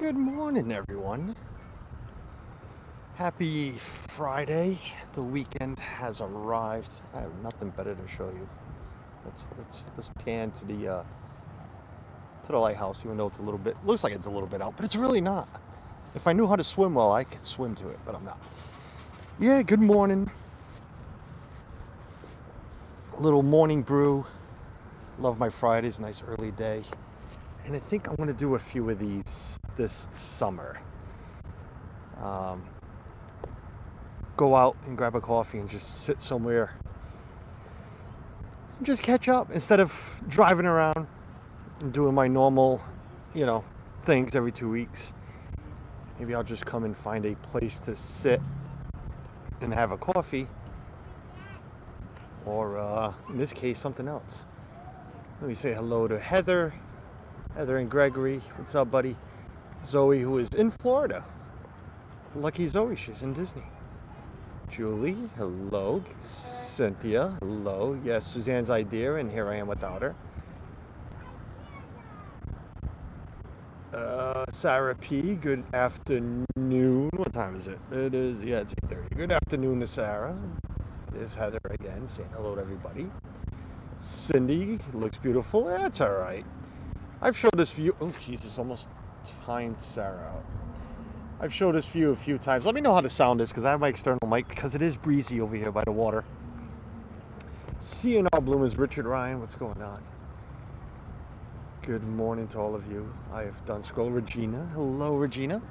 Good morning, everyone. Happy Friday. The weekend has arrived. I have nothing better to show you. Let's pan to the lighthouse, even though it's a little bit looks like it's a little bit out, but it's really not. If I knew how to swim well, I could swim to it, but I'm not. Yeah, good morning. A little morning brew. Love my Fridays, nice early day. And I think I'm gonna do a few of these this summer. Go out and grab a coffee and just sit somewhere and just catch up instead of driving around and doing my normal, things every 2 weeks. Maybe I'll just come and find a place to sit and have a coffee, or in this case, something else. Let me say hello to Heather and Gregory. What's up, buddy? Zoe, who is in Florida. Lucky Zoe, she's in Disney. Julie, hello. Cynthia, hello. Yes, Suzanne's idea, and here I am without her. Sarah P, good afternoon. What time is it? It's 8:30. Good afternoon to Sarah. There's Heather again, saying hello to everybody. Cindy, looks beautiful. That's all right. I've showed this view. Oh, Jesus, almost timed Sarah out. I've showed this view a few times. Let me know how the sound is, because I have my external mic, because it is breezy over here by the water. CNR Bloomers, Richard Ryan, what's going on? Good morning to all of you. I have done scroll. Regina, hello, Regina.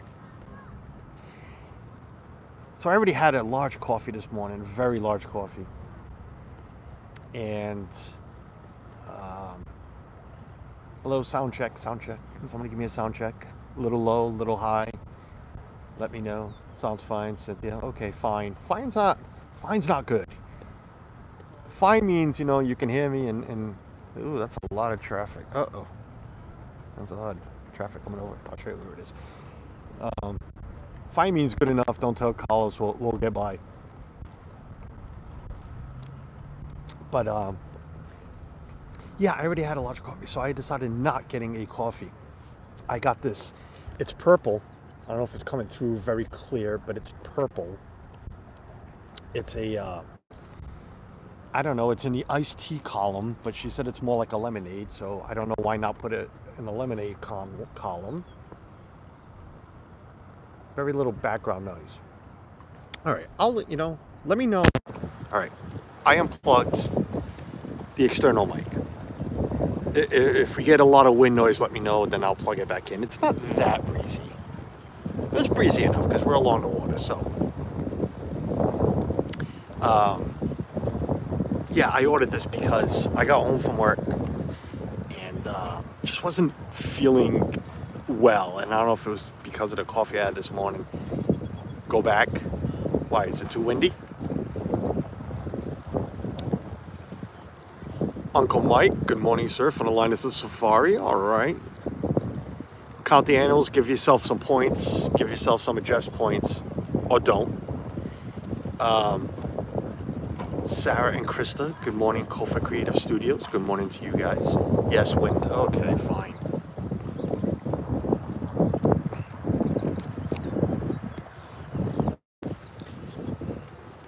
So I already had a large coffee this morning, very large coffee. And, hello, sound check. Can somebody give me a sound check? A little low, a little high. Let me know. Sounds fine, Cynthia. Okay, fine. Fine's not good. Fine means, you can hear me and ooh, that's a lot of traffic. Uh-oh. That's a lot of traffic coming over. I'll show you where it is. Fine means good enough. Don't tell Carlos, we'll get by. But, yeah, I already had a large coffee, so I decided not getting a coffee. I got this. It's purple. I don't know if it's coming through very clear, but it's purple. It's a, I don't know, it's in the iced tea column, but she said it's more like a lemonade, so I don't know why not put it in the lemonade column. Very little background noise. All right, let me know. All right, I unplugged the external mic. If we get a lot of wind noise, let me know, then I'll plug it back in. It's not that breezy. It's breezy enough because we're along the water, so. Yeah, I ordered this because I got home from work and just wasn't feeling well. And I don't know if it was because of the coffee I had this morning. Go back. Why, is it too windy? Uncle Mike, good morning, sir, from the Linus of Safari. All right. Count the animals, give yourself some points, give yourself some of Jeff's points, or don't. Sarah and Krista, good morning, Kofa Creative Studios. Good morning to you guys. Yes, wind. Okay, fine.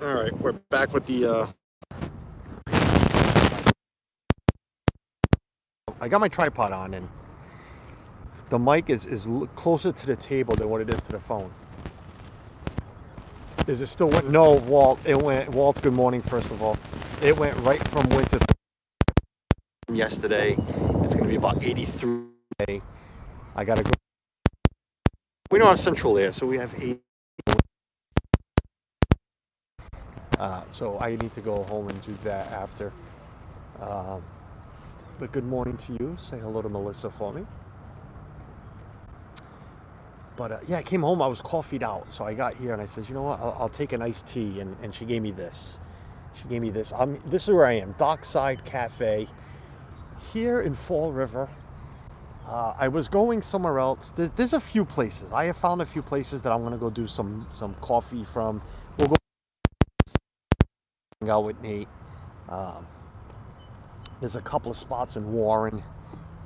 All right, we're back with the... I got my tripod on, and the mic is closer to the table than what it is to the phone. Is it still went? No, Walt. Walt, good morning, first of all. It went right from winter yesterday. It's going to be about 83 today. I got to go. We don't have central air, so we have 8. So I need to go home and do that after. But good morning to you. Say hello to Melissa for me. But yeah, I came home, I was coffeeed out. So I got here and I said, you know what, I'll take an iced tea. And she gave me this. This is where I am, Dockside Cafe here in Fall River. I was going somewhere else. There's a few places. I have found a few places that I'm going to go do some coffee from. We'll go hang out with Nate. There's a couple of spots in Warren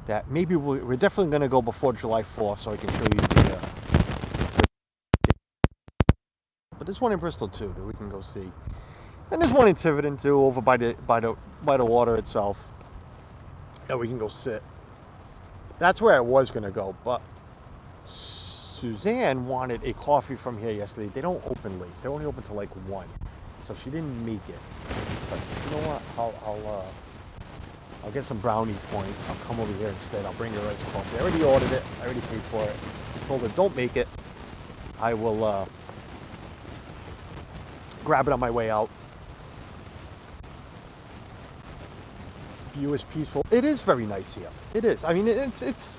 that maybe we're definitely going to go before July 4th so I can show you But there's one in Bristol too that we can go see, and there's one in Tiverton too, over by the water itself, that we can go sit. That's where I was gonna go, but Suzanne wanted a coffee from here yesterday. They don't open late. They're only open till like 1, so she didn't make it. But I said, you know what? I'll get some brownie points. I'll come over here instead. I'll bring her iced coffee. I already ordered it. I already paid for it. I told her, don't make it. I will grab it on my way out. View is peaceful. It is very nice here. It is. I mean, it's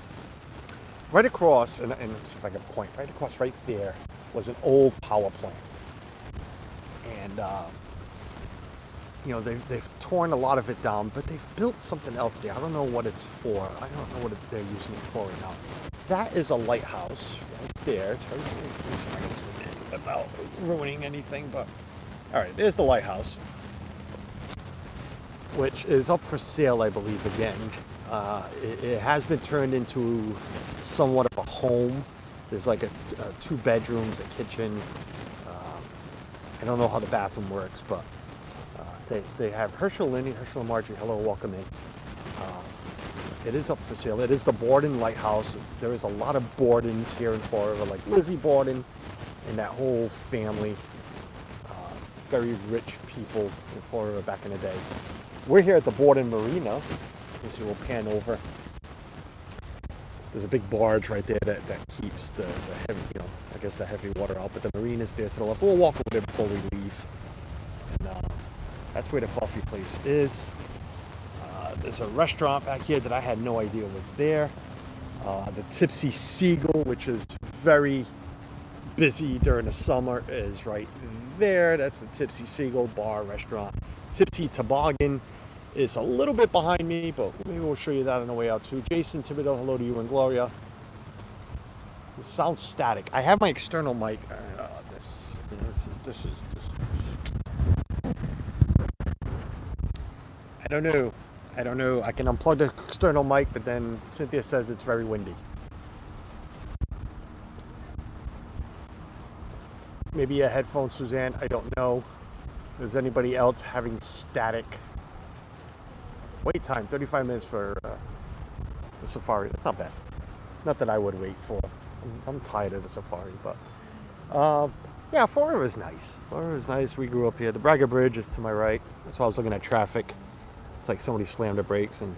right across, and let's see if I can point. Right across, right there, was an old power plant, and you know, they've torn a lot of it down, but they've built something else there. I don't know what it's for. I don't know what they're using it for right now. That is a lighthouse right there. It's very small without ruining anything, but all right, there's the lighthouse, which is up for sale, I believe, again. It has been turned into somewhat of a home. There's like a 2 bedrooms, a kitchen. I don't know how the bathroom works, but they have Herschel and Marjorie. Hello, welcome in. It is up for sale. It is the Borden Lighthouse. There is a lot of Bordens here in Florida, like Lizzie Borden and that whole family. Very rich people in Florida back in the day. We're here at the Borden Marina. You can see we'll pan over. There's a big barge right there that keeps the heavy, you know, I guess the heavy water out. But the marina's there to the left. We'll walk over there before we leave. And that's where the coffee place is. There's a restaurant back here that I had no idea was there. The Tipsy Seagull, which is very busy during the summer, is right there. That's the Tipsy Seagull bar restaurant. Tipsy Toboggan is a little bit behind me, but maybe we'll show you that on the way out too. Jason Thibodeau, hello to you and Gloria. It sounds static. I have my external mic. This is. I don't know. I can unplug the external mic, but then Cynthia says it's very windy. Maybe a headphone, Suzanne. I don't know. Is anybody else having static? Wait time, 35 minutes for the safari. That's not bad. Not that I would wait for. I'm tired of the safari, but yeah, Florida is nice. Florida is nice. We grew up here. The Braga Bridge is to my right. That's why I was looking at traffic. It's like somebody slammed the brakes, and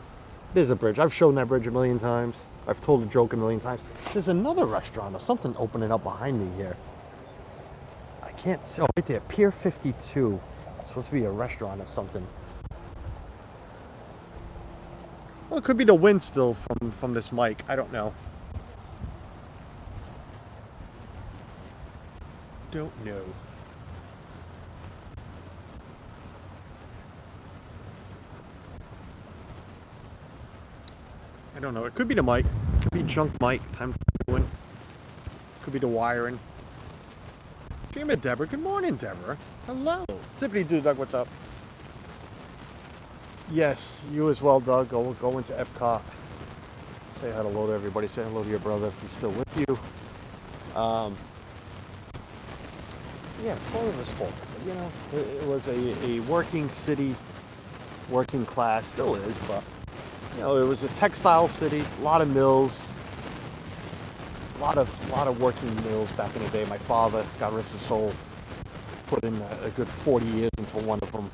it is a bridge. I've shown that bridge a million times. I've told a joke a million times. There's another restaurant or something opening up behind me here. I can't see. Oh, right there, Pier 52. It's supposed to be a restaurant or something. Well, it could be the wind still from this mic. I don't know. Don't know. I don't know. It could be the mic. It could be junk mic. Time for one. Could be the wiring. Dream it, Deborah. Good morning, Deborah. Hello. Zippity Doo Doug, what's up? Yes, you as well, Doug. Go into Epcot. Say hello to everybody. Say hello to your brother if he's still with you. Yeah, Florida was full. You know, it was a working city, working class, still is, but you know, it was a textile city, a lot of mills, a lot of working mills back in the day. My father, God rest his soul, put in a good 40 years into one of them.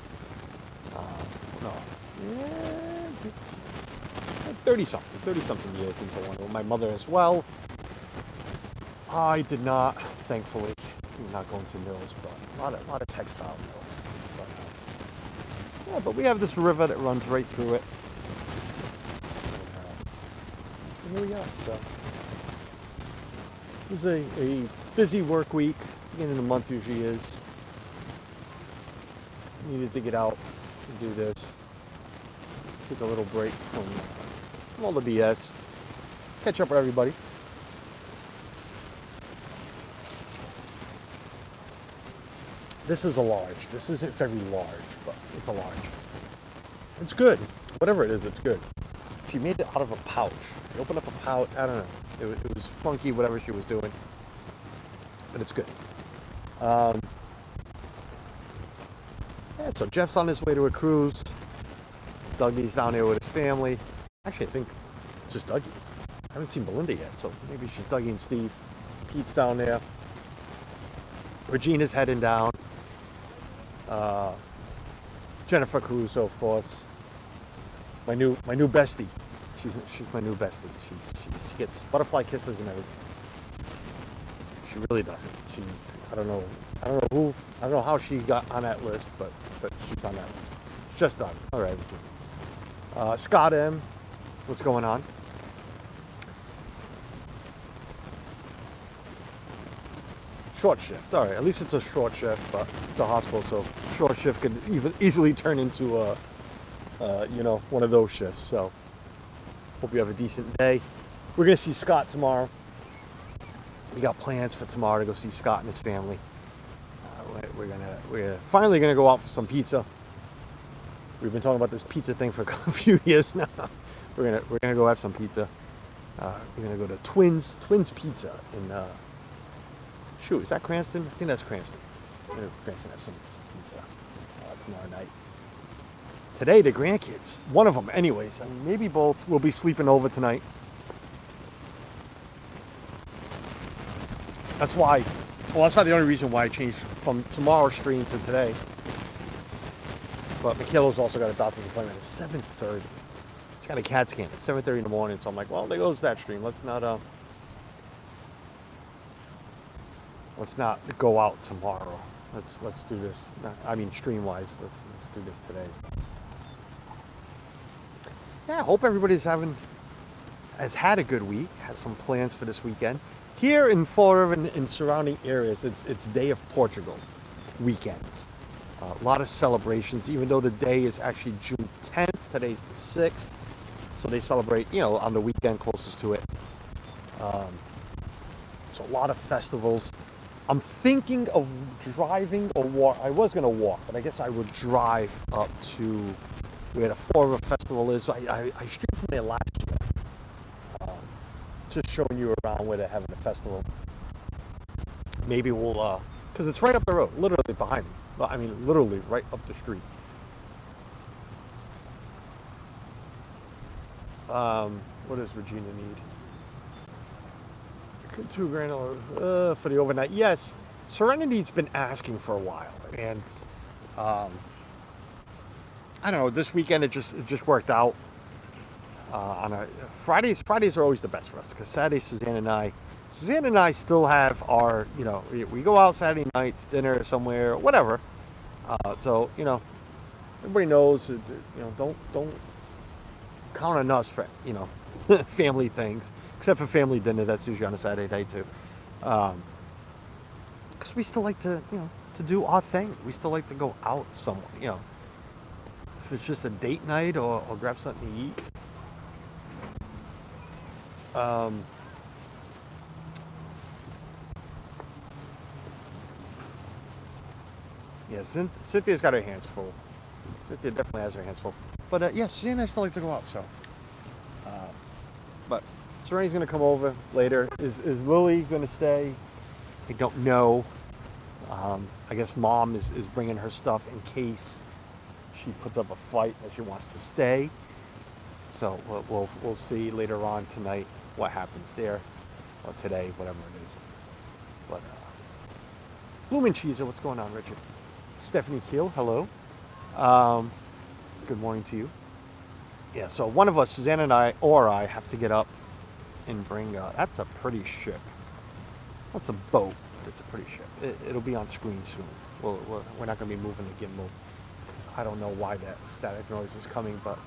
30 something years into one of them. My mother as well. I did not, thankfully, not going to mills, but a lot of textile mills. But, yeah, but we have this river that runs right through it. And here we are. So it was a busy work week. Beginning of the month usually is. Needed to get out and do this. Take a little break from all the BS. Catch up with everybody. This is a large. This isn't very large, but it's a large. It's good. Whatever it is, it's good. She made it out of a pouch. She opened up a pouch. I don't know. It was funky, whatever she was doing. But it's good. Yeah, so Jeff's on his way to a cruise. Dougie's down there with his family. Actually, I think just Dougie. I haven't seen Belinda yet, so maybe it's just Dougie and Steve. Pete's down there. Regina's heading down. Jennifer Caruso, of course. My new bestie. She's my new bestie. She gets butterfly kisses and everything. She really doesn't. I don't know how she got on that list, but she's on that list. It's just done. All right. Scott M, what's going on? Short shift. All right. At least it's a short shift, but it's the hospital, so short shift could easily turn into one of those shifts. So hope you have a decent day. We're gonna see Scott tomorrow. We got plans for tomorrow to go see Scott and his family. We're finally gonna go out for some pizza. We've been talking about this pizza thing for a few years now. We're gonna go have some pizza. We're gonna go to Twins Pizza in is that Cranston? I think that's Cranston. We're gonna Cranston have some pizza tomorrow night. Today the grandkids, one of them, anyways. I mean, maybe both will be sleeping over tonight. That's why. Well, that's not the only reason why I changed from tomorrow's stream to today. But Michaela's also got a doctor's appointment at 7:30. She got a CAT scan at 7:30 in the morning, so I'm like, well, there goes that stream. Let's not go out tomorrow. Let's do this. I mean, stream wise, let's do this today. Yeah, I hope everybody's has had a good week. Has some plans for this weekend. Here in Fall River and surrounding areas, it's Day of Portugal weekend. A lot of celebrations, even though the day is actually June 10th. Today's the 6th. So they celebrate, on the weekend closest to it. So a lot of festivals. I'm thinking of driving or walk. I was going to walk, but I guess I would drive up to where the Fall River Festival is. I streamed from there last year. Just showing you around where they're having a festival. Maybe we'll, because it's right up the road, literally behind me. I mean, literally right up the street. What does Regina need? $2,000 for the overnight. Yes, Serenity's been asking for a while, and I don't know. This weekend it just worked out. On Fridays are always the best for us because Saturday Suzanne and I still have our we go out Saturday nights, dinner somewhere, whatever. So everybody knows don't count on us for family things, except for family dinner. That's usually on a Saturday night too, because we still like to to do our thing. We still like to go out somewhere. If it's just a date night or grab something to eat. Yeah, Cynthia's got her hands full. Cynthia definitely has her hands full. But yes, Suzanne and I still like to go out, so. But Serenity's going to come over later. Is Lily going to stay? I don't know. I guess Mom is bringing her stuff in case she puts up a fight that she wants to stay. So we'll see later on tonight what happens there, or today, whatever it is. But Bloomin' Cheeser, what's going on, Richard? Stephanie Keel, hello. Good morning to you. Yeah, so one of us, Suzanne and I, have to get up and bring. That's a pretty ship. That's a boat, but it's a pretty ship. It'll be on screen soon. We're not going to be moving the gimbal because I don't know why that static noise is coming, but.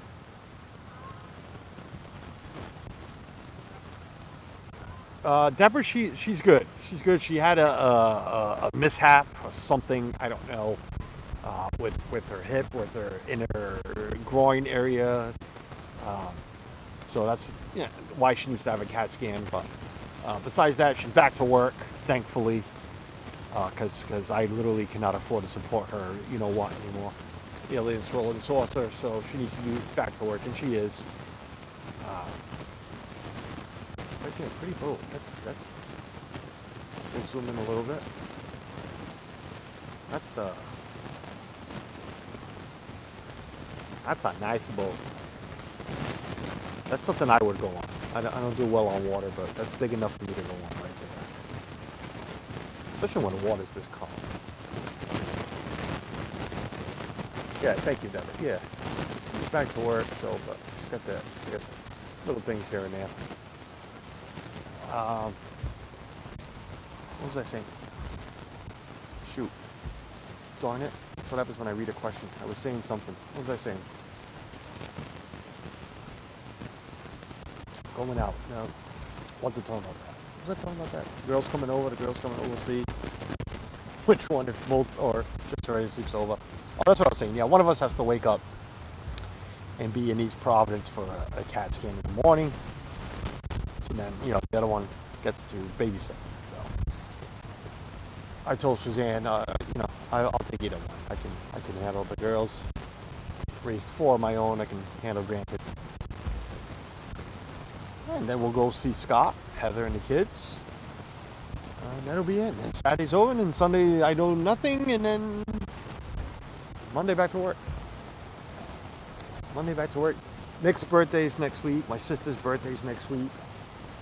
Deborah, she's good. She's good. She had a mishap or something, I don't know, with her hip, with her inner groin area. So that's why she needs to have a CAT scan. But besides that, she's back to work, thankfully, because I literally cannot afford to support her, what anymore. The alien's rolling saucer, so she needs to be back to work, and she is. Right there, pretty boat. That's. We'll zoom in a little bit. That's That's a nice boat. That's something I would go on. I don't do well on water, but that's big enough for me to go on right there. Especially when the water's this calm. Yeah, thank you, Debbie. Yeah. He's back to work, so, but just got the, I guess, little things here and there. What was I saying? Shoot. Darn it. That's what happens when I read a question. I was saying something. What was I saying? Going out. No. What's it talking about that? Was I talking about that? Girls coming over, the girls coming over, we'll see which one, if both or just already sleeps over. Oh, that's what I was saying. Yeah, one of us has to wake up and be in East Providence for a CAT scan in the morning. So then, you know, the other one gets to babysit. So I told Suzanne, you know, I'll take either one. I can handle the girls. Raised 4 of my own. I can handle grandkids. And then we'll go see Scott, Heather, and the kids. And that'll be it. And Saturday's over, and Sunday I do nothing, and then Monday back to work. Monday back to work. Nick's birthday's next week. My sister's birthday's next week.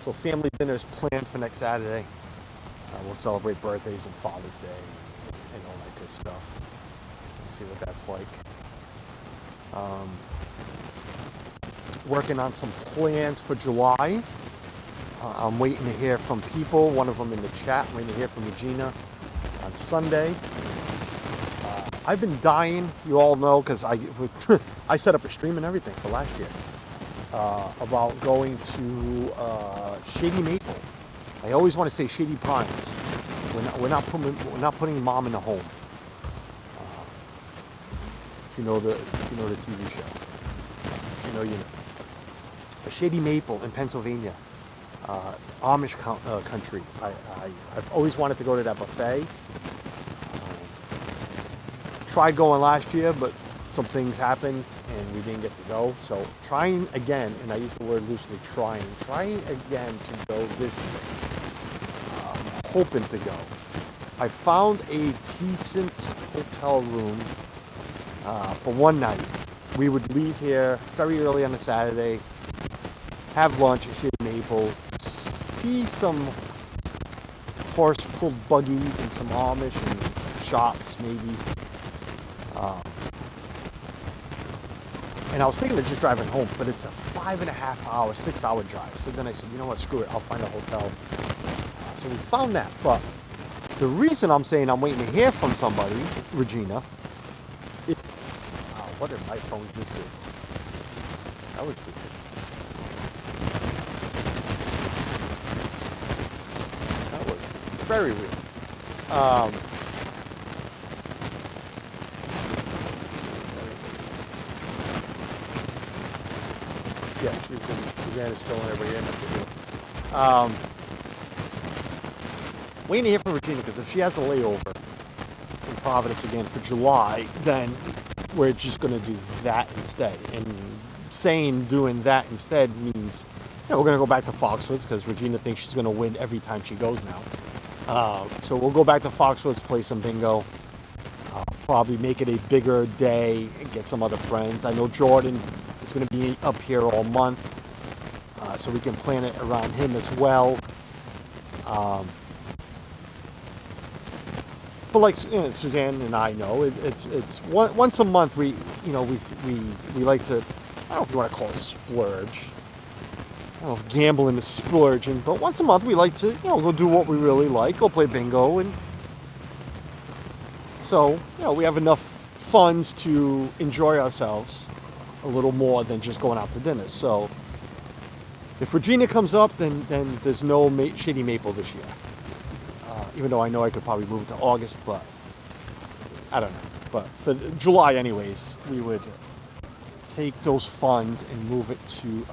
So family dinner is planned for next Saturday. We'll celebrate birthdays and Father's Day and all that good stuff. Let's see what that's like. Working on some plans for July. I'm waiting to hear from people. One of them in the chat. I'm waiting to hear from Regina on Sunday. I've been dying, you all know, because I set up a stream and everything for last year about going to Shady Maple. I always want to say Shady Pines. We're not putting Mom in a home. If you know the TV show, you know. A Shady Maple in Pennsylvania, Amish country. I've always wanted to go to that buffet. Tried going last year, but some things happened and we didn't get to go. So trying again, and I use the word loosely, trying again to go this year. Hoping to go. I found a decent hotel room for one night. We would leave here very early on a Saturday, have lunch at Shady Maple, see some horse-pulled buggies and some Amish and some shops maybe. And I was thinking of just driving home, but it's a 5.5 hour, 6 hour drive. So then I said, you know what, screw it, I'll find a hotel. So we found that, but the reason I'm saying I'm waiting to hear from somebody, Regina, what did my phone just do? That was weird. That was very weird. Yeah, Suzanne is filling everybody in. Waiting to hear from Regina, because if she has a layover in Providence again for July, then we're just going to do that instead. And saying doing that instead means, you know, we're going to go back to Foxwoods, because Regina thinks she's going to win every time she goes now. So we'll go back to Foxwoods, play some bingo, probably make it a bigger day and get some other friends. I know Jordan is going to be up here all month, so we can plan it around him as well. But like, you know, Suzanne and I know, it's once a month we like to, I don't know if you want to call it splurge. I don't know if gambling is splurging, but once a month we like to, go do what we really like, go play bingo, and so, we have enough funds to enjoy ourselves a little more than just going out to dinner. So if Regina comes up, then there's no Shady Maple this year. Even though I know I could probably move it to August, but I don't know. But for July anyways, we would take those funds and move it to,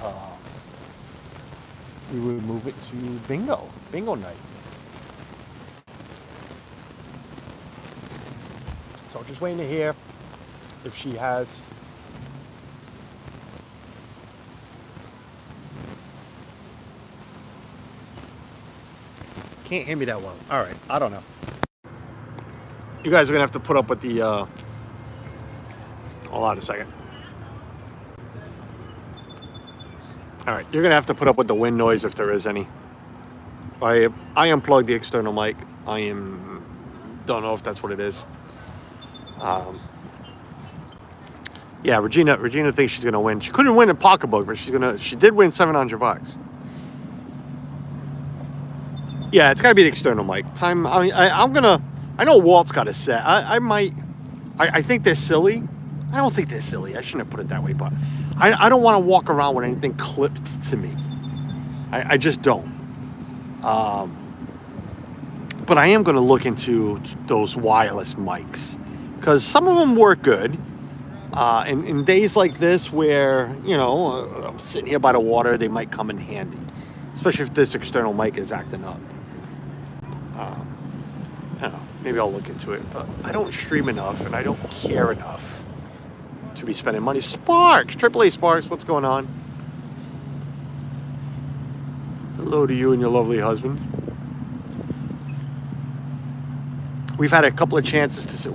bingo night. So just waiting to hear if she has. Can't hear me that well. All right, I don't know. You guys are gonna have to put up with the. Hold on a second. All right, you're gonna have to put up with the wind noise if there is any. I unplugged the external mic. Don't know if that's what it is. Yeah, Regina thinks she's gonna win. She couldn't win a pocketbook, but she did win $700. Yeah, it's gotta be the external mic. I know Walt's got a set. I think they're silly. I don't think they're silly. I shouldn't have put it that way, but I don't want to walk around with anything clipped to me. I just don't. But I am going to look into those wireless mics because some of them work good. In days like this where, I'm sitting here by the water, they might come in handy, especially if this external mic is acting up. I don't know. Maybe I'll look into it, but I don't stream enough and I don't care enough to be spending money. Sparks, AAA Sparks, what's going on? Hello to you and your lovely husband. We've had a couple of chances to see,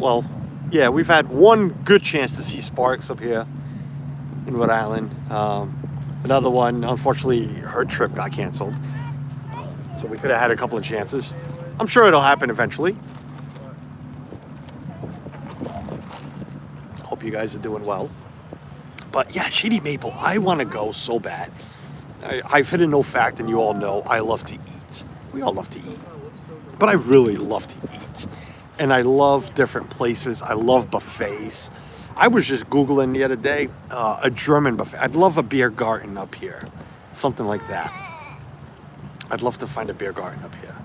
we've had one good chance to see Sparks up here in Rhode Island. Another one, unfortunately, her trip got canceled. So we could have had a couple of chances. I'm sure it'll happen eventually. Hope you guys are doing well. But yeah, Shady Maple, I want to go so bad. I've hit a no fact, and you all know I love to eat. We all love to eat. But I really love to eat. And I love different places. I love buffets. I was just Googling the other day a German buffet. I'd love a beer garden up here. Something like that. I'd love to find a beer garden up here.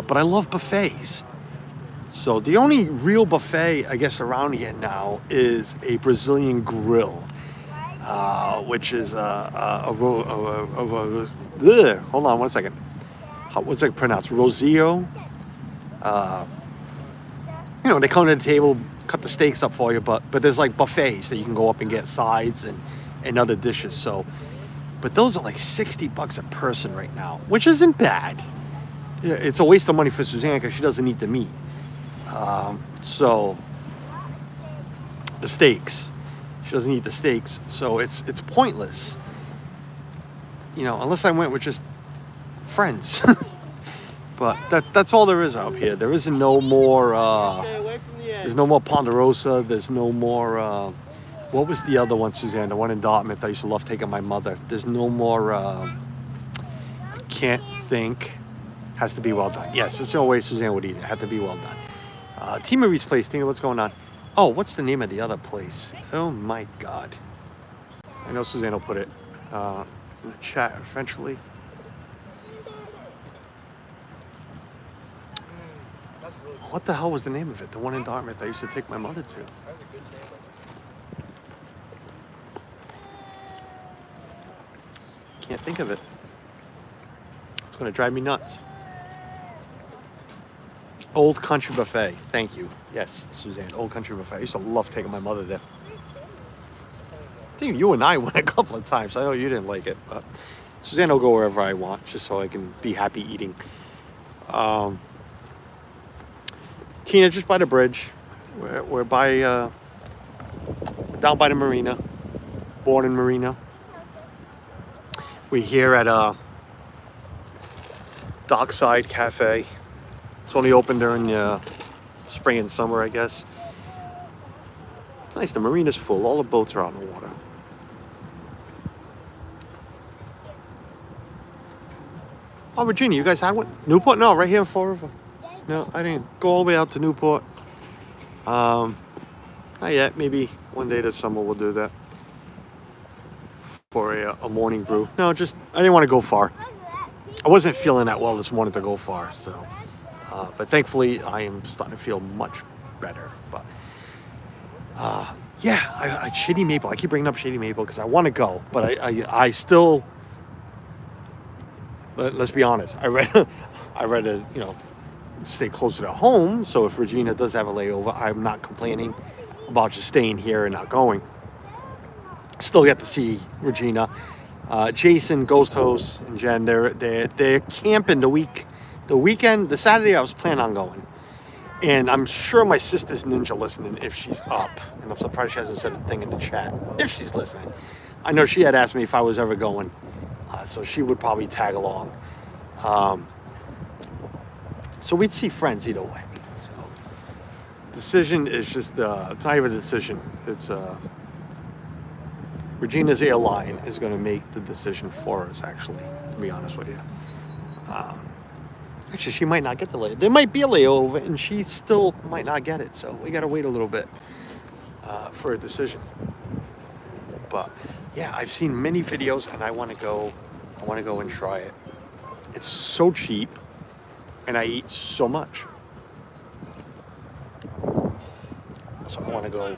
But I love buffets. So the only real buffet, I guess, around here now is a Brazilian grill, which is hold on 1 second. What's it pronounced? Rosio. They come to the table, cut the steaks up for you, but there's like buffets that you can go up and get sides and other dishes. So, but those are like $60 a person right now, which isn't bad. It's a waste of money for Suzanne because she doesn't eat the meat. So the steaks, she doesn't eat the steaks, so it's pointless. Unless I went with just friends. But that's all there is out here. There isn't no more. There's no more Ponderosa. There's no more. What was the other one, Suzanne? The one in Dartmouth. I used to love taking my mother. There's no more. I can't think. Has to be well done. Yes, there's no way Suzanne would eat it. Had to be well done. Tina Marie's place. Tina, what's going on? Oh, what's the name of the other place? Oh my God. I know Suzanne will put it in the chat eventually. What the hell was the name of it? The one in Dartmouth I used to take my mother to. Can't think of it. It's going to drive me nuts. Old Country Buffet. Thank you. Yes, Suzanne. Old Country Buffet. I used to love taking my mother there. I think you and I went a couple of times. I know you didn't like it, but Suzanne will go wherever I want just so I can be happy eating. Tina, just by the bridge. We're by down by the marina. Born in Marina. We're here at Dockside Cafe. It's only open during spring and summer, I guess. It's nice. The marina's full. All the boats are out in the water. Oh, Virginia, you guys had one? Newport? No, right here in Fall River. No, I didn't go all the way out to Newport. Not yet. Maybe one day this summer we'll do that for a morning brew. No, I didn't want to go far. I wasn't feeling that well this morning to go far, so. But thankfully, I am starting to feel much better. But yeah, Shady Maple. I keep bringing up Shady Maple because I want to go, but I still. Let's be honest. I read stay closer to home. So if Regina does have a layover, I'm not complaining about just staying here and not going. Still get to see Regina, Jason, Ghost Host, and Jen. They're camping the weekend. The Saturday I was planning on going, and I'm sure my sister's ninja listening if she's up. And I'm surprised she hasn't said a thing in the chat if she's listening. I know she had asked me if I was ever going, so she would probably tag along. So we'd see friends either way. So decision is just, it's not even a decision. It's Regina's airline is going to make the decision for us, actually, to be honest with you. Actually, she might not get the layover. There might be a layover, and she still might not get it. So we got to wait a little bit for a decision. But yeah, I've seen many videos, and I want to go and try it. It's so cheap, and I eat so much. So I want to go.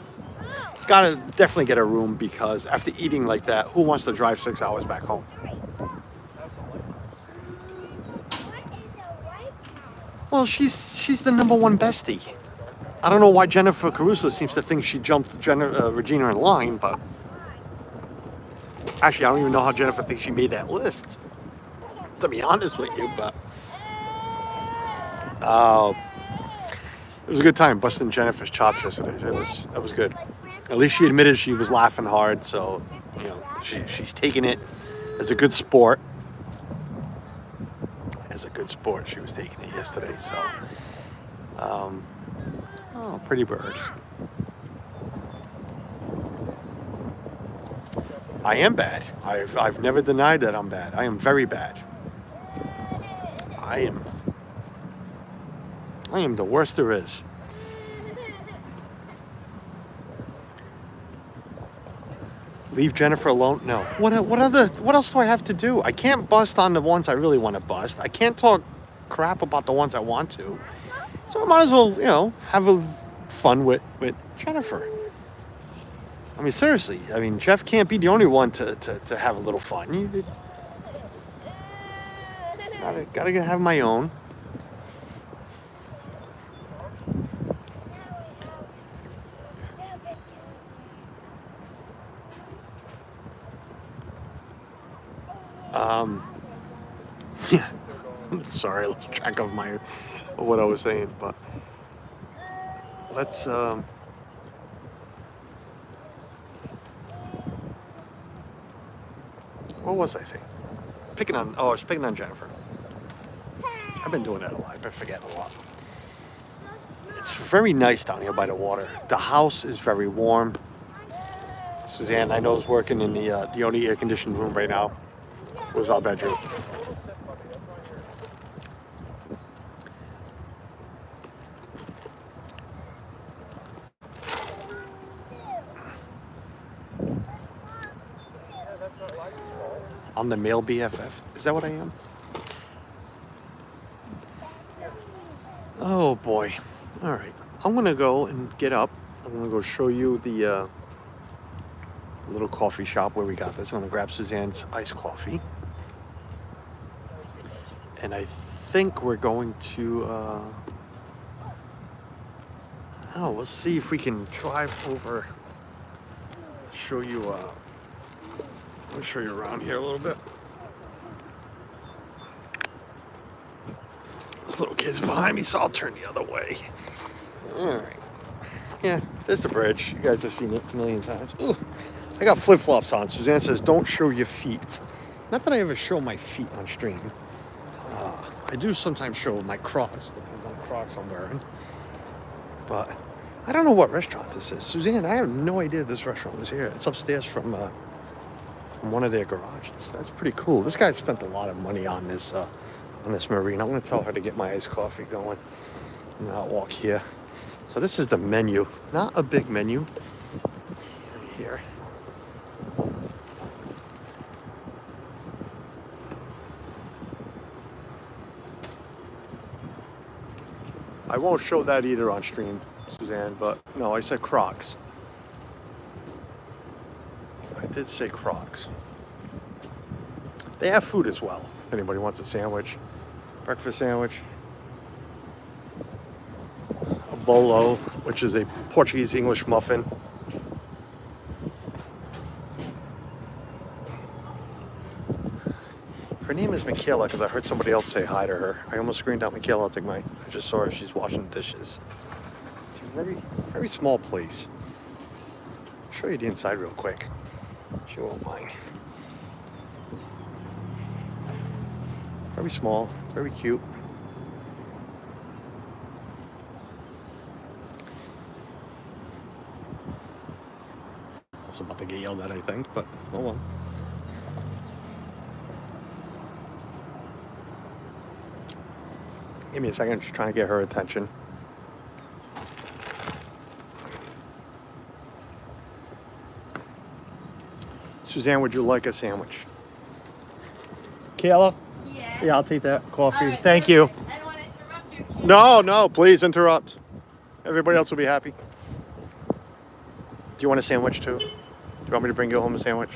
Gotta definitely get a room, because after eating like that, who wants to drive 6 hours back home? Well, she's the #1 bestie. I don't know why Jennifer Caruso seems to think she jumped Regina in line, but actually, I don't even know how Jennifer thinks she made that list, to be honest with you. But it was a good time busting Jennifer's chops yesterday. That was good. At least she admitted she was laughing hard, so you know she's taking it as a good sport. As a good sport, she was taking it yesterday. So, oh, pretty bird. I am bad. I've never denied that I'm bad. I am very bad. I am the worst there is. Leave Jennifer alone? No. What else do I have to do? I can't bust on the ones I really want to bust. I can't talk crap about the ones I want to. So I might as well, have fun with Jennifer. I mean, seriously. I mean, Jeff can't be the only one to have a little fun. Gotta have my own. Yeah. Sorry, I lost track of what I was saying, but let's what was I saying? I was picking on Jennifer. I've been doing that a lot. I've been forgetting a lot. It's very nice down here by the water. The house is very warm. Suzanne, I know, is working in the only air-conditioned room right now. Was our bedroom. I'm the male BFF. Is that what I am? Oh boy. All right. I'm gonna go and get up. I'm gonna go show you the little coffee shop where we got this. I'm gonna grab Suzanne's iced coffee. And I think we're going to, let's see if we can drive over, show you, let me show you around here a little bit. This little kid's behind me, so I'll turn the other way. All right. Yeah, there's the bridge. You guys have seen it a million times. Ooh, I got flip-flops on. Suzanne says, don't show your feet. Not that I ever show my feet on stream. I do sometimes show my Crocs. Depends on the Crocs I'm wearing. But I don't know what restaurant this is. Suzanne, I have no idea this restaurant was here. It's upstairs from one of their garages. That's pretty cool. This guy spent a lot of money on this marina. I'm going to tell her to get my iced coffee going. And I'll walk here. So this is the menu. Not a big menu. Right here. I won't show that either on stream, Suzanne, but no, I said Crocs. I did say Crocs. They have food as well. If anybody wants a sandwich, breakfast sandwich. A bolo, which is a Portuguese English muffin. Her name is Michaela because I heard somebody else say hi to her. I almost screamed out Michaela. I just saw her. She's washing dishes. It's a very, very small place. I'll show you the inside real quick. She won't mind. Very small, very cute. I was about to get yelled at, I think, but oh well. Give me a second, just trying to get her attention. Suzanne, would you like a sandwich? Kayla? Yeah. Yeah, I'll take that coffee. Right, Thank perfect. you. I don't want to interrupt you. No, please interrupt. Everybody else will be happy. Do you want a sandwich too? Do you want me to bring you home a sandwich?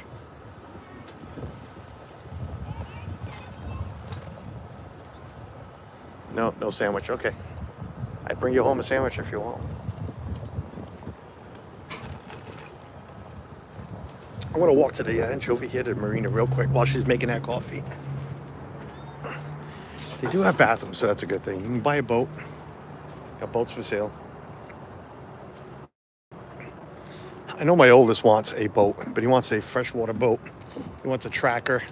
No sandwich. Okay. I'd bring you home a sandwich if you want. I'm gonna walk to the anchovy here to the marina real quick while she's making that coffee. They do have bathrooms, so that's a good thing. You can buy a boat. Got boats for sale. I know my oldest wants a boat, but he wants a freshwater boat. He wants a tracker. He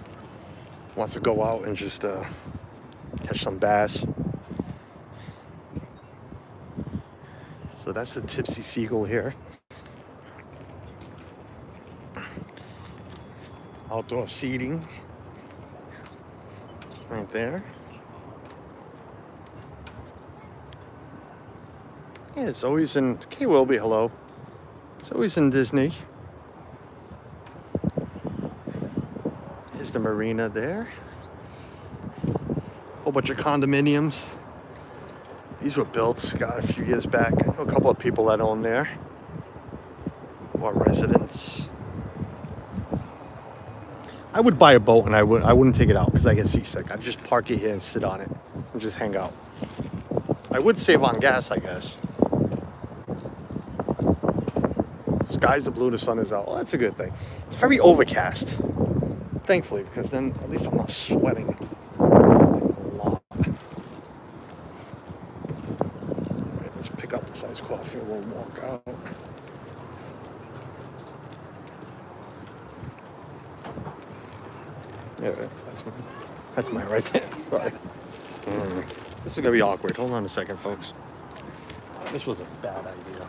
wants to go out and just catch some bass. So that's the Tipsy Seagull here. Outdoor seating. Right there. Yeah, it's always in... Kay Wilby, hello. It's always in Disney. There's the marina there. Whole bunch of condominiums. These were built, God, a few years back. I know a couple of people that own there. Or residents. I would buy a boat and I wouldn't take it out because I get seasick. I'd just park it here and sit on it and just hang out. I would save on gas, I guess. The skies are blue, the sun is out. Well, that's a good thing. It's very overcast, thankfully, because then at least I'm not sweating like a lot. Right, let's pick up this iced coffee and we'll walk out. There it is. That's mine right there. Sorry. This is going to be awkward. Hold on a second, folks. This was a bad idea.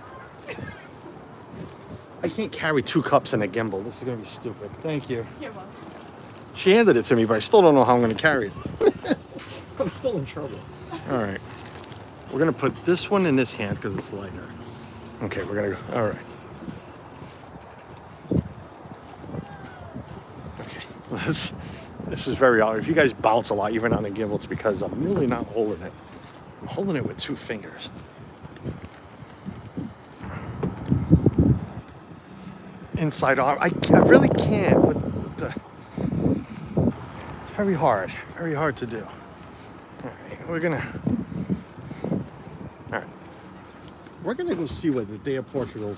I can't carry 2 cups and a gimbal. This is going to be stupid. Thank you. You're welcome. She handed it to me, but I still don't know how I'm going to carry it. I'm still in trouble. All right. We're going to put this one in this hand because it's lighter. Okay, we're going to go. All right. Okay. This is very odd. If you guys bounce a lot, even on a gimbal, it's because I'm really not holding it. I'm holding it with 2 fingers. Inside arm. I really can't. It's very hard to do. All right, we're gonna go see where the Day of Portugal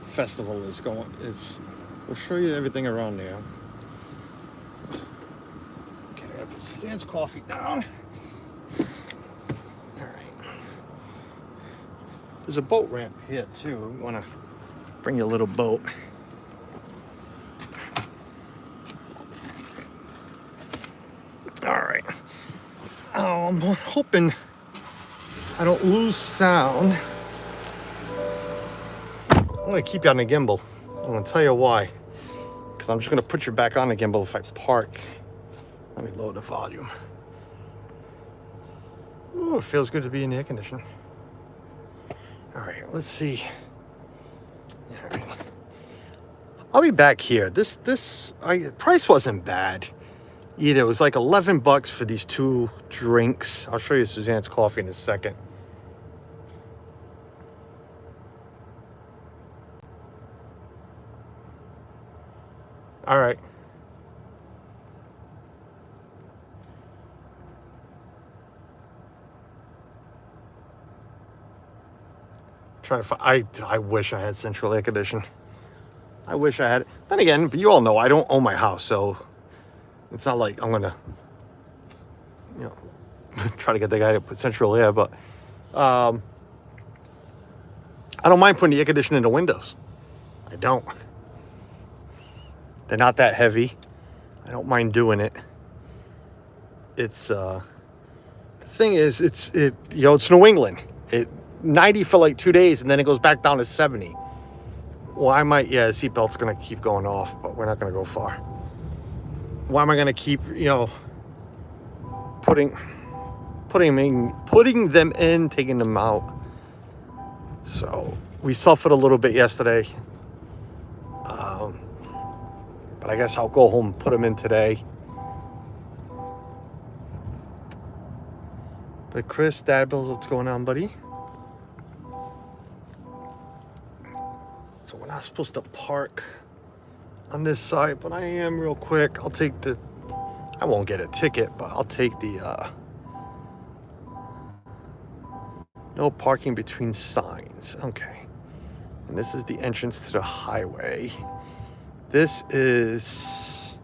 festival is going. We'll show you everything around there. Okay, I gotta put Suzanne's coffee down. All right. There's a boat ramp here too. We wanna bring you a little boat. All right. I'm hoping I don't lose sound. I'm gonna keep you on the gimbal. I'm gonna tell you why. Because I'm just gonna put you back on the gimbal if I park. Let me load the volume. Ooh, it feels good to be in the air conditioning. All right, let's see. All right. I'll be back here. Price wasn't bad either. It was like $11 for these 2 drinks. I'll show you Suzanne's coffee in a second. All right. Trying to find, I wish I had central air conditioning. I wish I had it. Then again, but you all know I don't own my house, so it's not like I'm gonna, try to get the guy to put central air. But I don't mind putting the air conditioning in the windows. I don't. They're not that heavy. I don't mind doing it. It's the thing is, it's New England. 90 for like 2 days, and then it goes back down to 70. Well, the seatbelt's gonna keep going off, but we're not gonna go far. Why am I gonna keep, putting them in, taking them out? So we suffered a little bit yesterday, but I guess I'll go home and put them in today. But Chris, Dad Bills, what's going on, buddy? So we're not supposed to park on this side, but I am real quick. I won't get a ticket, but I'll take the no parking between signs. Okay. And this is the entrance to the highway. This is,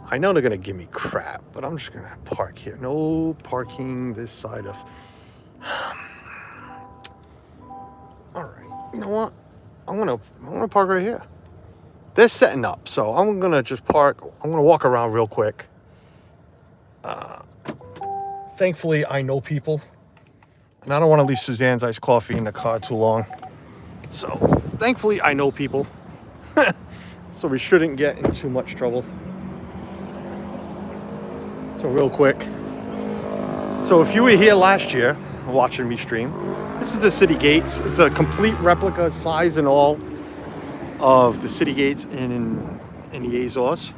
I know they're gonna give me crap, but I'm just gonna park here. No parking this side of. All right. You know what? I'm gonna park right here. They're setting up, so I'm gonna just park. I'm gonna walk around real quick. Thankfully, I know people, and I don't want to leave Suzanne's iced coffee in the car too long. So, thankfully, I know people, so we shouldn't get in too much trouble. So, real quick. So, if you were here last year watching me stream, this is the city gates. It's a complete replica, size and all, of the city gates in the Azores.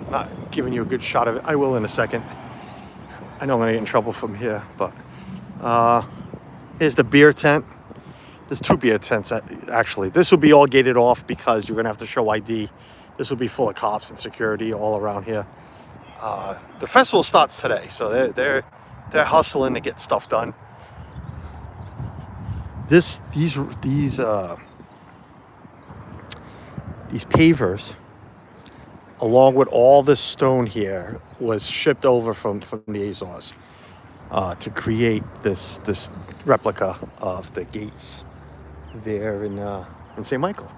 I'm not giving you a good shot of it. I will in a second. I know I'm gonna get in trouble from here, but here's the beer tent. There's 2 beer tents actually. This will be all gated off because you're gonna have to show ID. This will be full of cops and security all around here. The festival starts today, so they're hustling to get stuff done. These pavers, along with all this stone here, was shipped over from the Azores to create this replica of the gates there in St. Michael.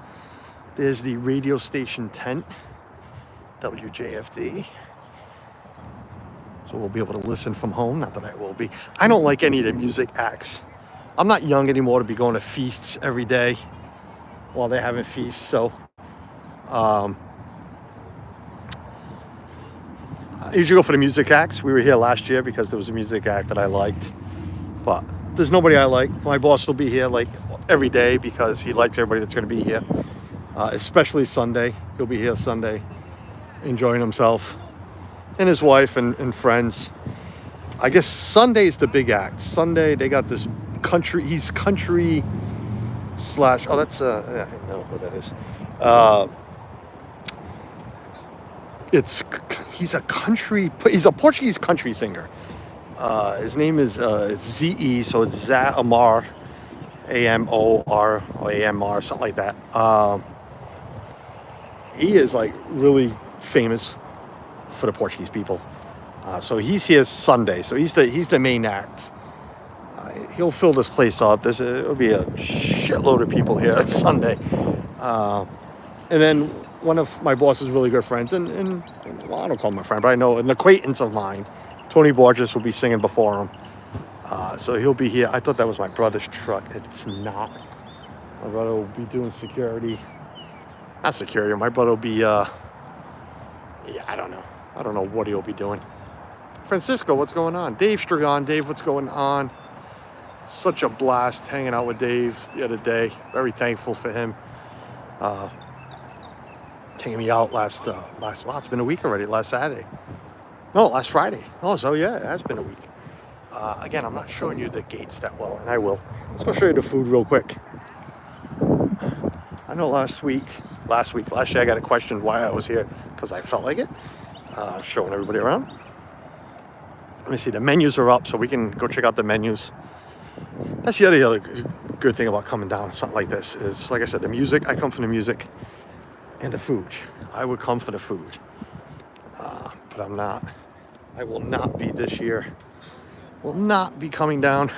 There's the radio station tent, WJFD. So we'll be able to listen from home. Not that I will be. I don't like any of the music acts. I'm not young anymore to be going to feasts every day while they're having feasts. So I usually go for the music acts. We were here last year because there was a music act that I liked. But there's nobody I like. My boss will be here like every day because he likes everybody that's going to be here. Especially Sunday. He'll be here Sunday enjoying himself. And his wife and friends. I guess Sunday's the big act. Sunday they got this country. He's country slash. Oh, that's yeah, I know what that is. He's a Portuguese country singer. His name is Z.E. So it's Zé Amar, A-M-O-R or A-M-R, something like that. He is like really famous for the Portuguese people. So he's here Sunday. So he's the main act. He'll fill this place up. There'll be a shitload of people here at Sunday. And then one of my boss's really good friends, and well, I don't call him a friend, but I know an acquaintance of mine, Tony Borges, will be singing before him. So he'll be here. I thought that was my brother's truck. It's not. My brother will be doing security. Not security. My brother will be, yeah, I don't know. I don't know what he'll be doing. Francisco, what's going on? Dave Stragon. Dave, what's going on? Such a blast hanging out with Dave the other day. Very thankful for him. Taking me out last, wow, it's been a week already. Last Saturday. No, last Friday. Oh, so yeah, it has been a week. Again, I'm not showing you the gates that well, and I will. Let's go show you the food real quick. I know last year I got a question why I was here, because I felt like it. Showing everybody around. Let me see, the menus are up, so we can go check out the menus. That's the other good thing about coming down something like this is, like I said, the music. I come for the music and the food. I would come for the food, but I'm not. I will not be this year. Will not be coming down.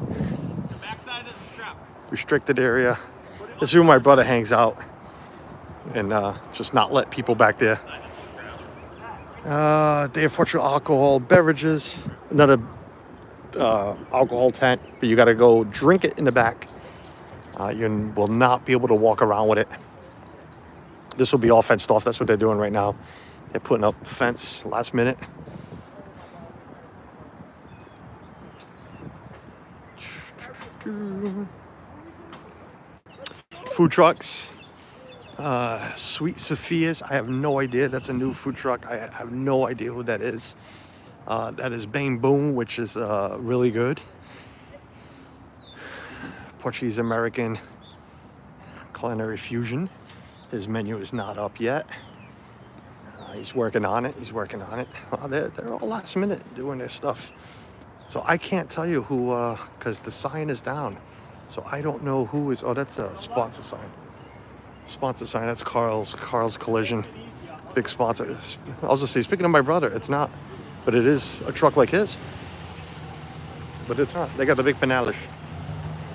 The backside of the strap. Restricted area. This is where my brother hangs out. and just not let people back there. Day of Portugal alcohol beverages, another alcohol tent, but you got to go drink it in the back. You will not be able to walk around with it. This will be all fenced off. That's what they're doing right now. They're putting up a fence last minute. Food trucks. Sweet Sophia's. I have no idea. That's a new food truck. I have no idea who that is. That is Bang Boom, which is really good. Portuguese American culinary fusion. His menu is not up yet. He's working on it. Well, they're all last minute doing their stuff. So I can't tell you who, because the sign is down. So I don't know who is. Oh, that's a sponsor sign. Sponsor sign. That's Carl's Collision. Big sponsor. I'll just say, speaking of my brother, it's not. But it is a truck like his. But it's not. They got the big panelish.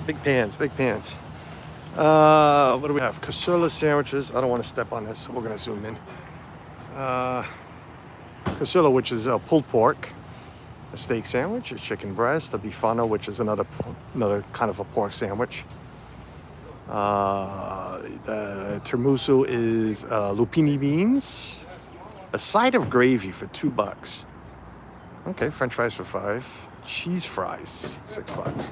Big pans. What do we have? Cassula sandwiches. I don't want to step on this, so we're going to zoom in. Cassula, which is pulled pork. A steak sandwich, a chicken breast, a bifana, which is another kind of a pork sandwich. The tiramisu is lupini beans. A side of gravy for $2. Okay, French fries for $5. Cheese fries, $6.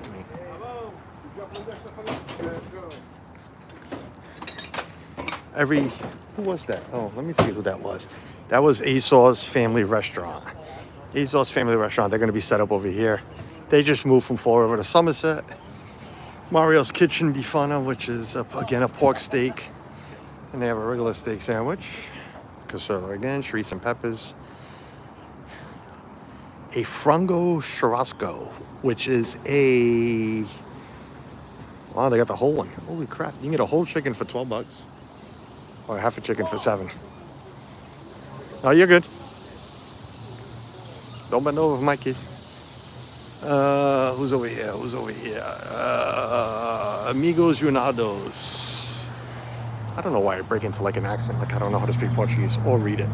Who was that? Oh, let me see who that was. That was Azor's Family Restaurant. Azor's Family Restaurant. They're going to be set up over here. They just moved from Florida over to Somerset. Mario's Kitchen Bifana, which is again a pork steak, and they have a regular steak sandwich. Cassula again, chorizo and peppers. A frango churrasco, which is wow, they got the whole one. Holy crap! You can get a whole chicken for $12, or half a chicken for $7. Oh, you're good. Don't bend over for my kids. Who's over here? Amigos Unados. I don't know why I break into like an accent, like I don't know how to speak Portuguese or read it.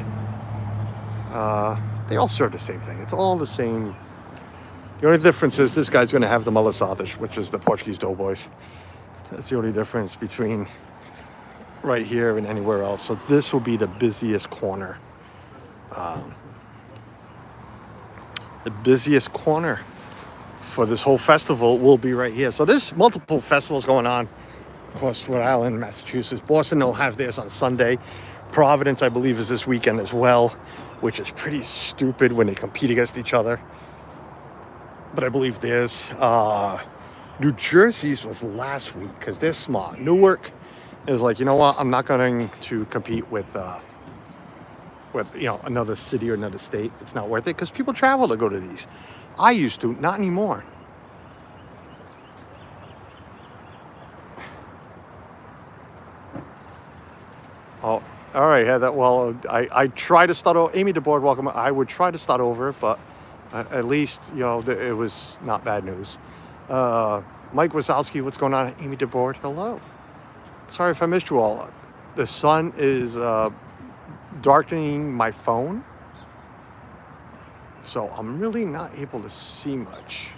They all serve the same thing. It's all the same. The only difference is this guy's going to have the malasadas, which is the Portuguese doughboys. That's the only difference between right here and anywhere else. So this will be the busiest corner. The busiest corner for this whole festival will be right here. So there's multiple festivals going on across Rhode Island, Massachusetts. Boston will have theirs on Sunday. Providence, I believe, is this weekend as well, which is pretty stupid when they compete against each other. But I believe theirs. New Jersey's was last week because they're smart. Newark is like, you know what? I'm not going to compete with another city or another state. It's not worth it because people travel to go to these. I used to, not anymore. Oh, all right. Yeah, that. Well, I try to start over. Amy DeBoard, welcome. I would try to start over, but at least it was not bad news. Mike Wazowski, what's going on? Amy DeBoard, hello. Sorry if I missed you all. The sun is darkening my phone, so I'm really not able to see much.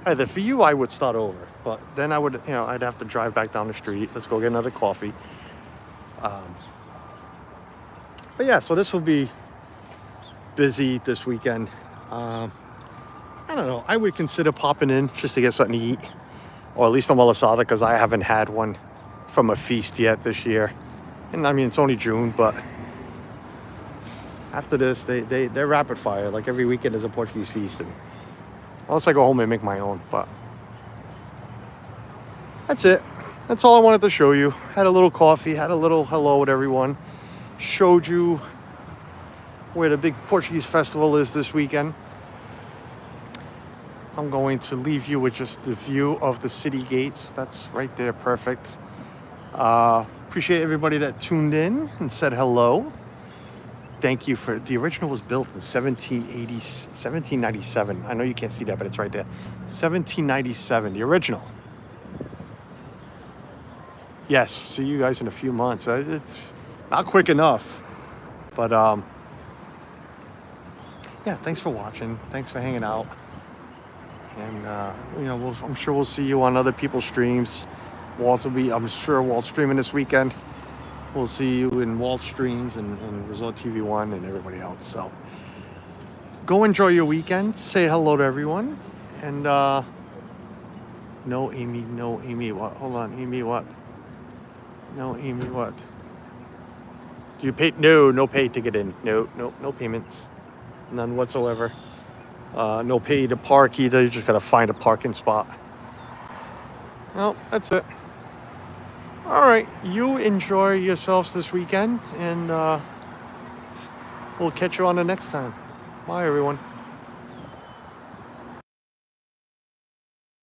Either for you, I would start over, but then I would, I'd have to drive back down the street. Let's go get another coffee. But yeah, so this will be busy this weekend. I don't know. I would consider popping in just to get something to eat, or at least a malasada, because I haven't had one from a feast yet this year. And I mean, it's only June, but after this, they're rapid fire. Like every weekend is a Portuguese feast, and unless I go home and make my own. But that's it. That's all I wanted to show you. Had a little coffee, had a little hello with everyone. Showed you where the big Portuguese festival is this weekend. I'm going to leave you with just the view of the city gates. That's right there, perfect. Appreciate everybody that tuned in and said hello. Thank you for, the original was built in 1797. I know you can't see that, but it's right there. 1797, the original. yes, see you guys in a few months. It's not quick enough, but yeah, thanks for watching. Thanks for hanging out. And I'm sure we'll see you on other people's streams. I'm sure Walt's streaming this weekend. We'll see you in Walt's streams and Resort TV 1 and everybody else. So go enjoy your weekend. Say hello to everyone. And no, Amy, what? Hold on, Amy, what? No, Amy, what? Do you pay? No pay to get in. No payments. None whatsoever. No pay to park either. You just gotta find a parking spot. Well, that's it. All right, you enjoy yourselves this weekend, and we'll catch you on the next time. Bye, everyone.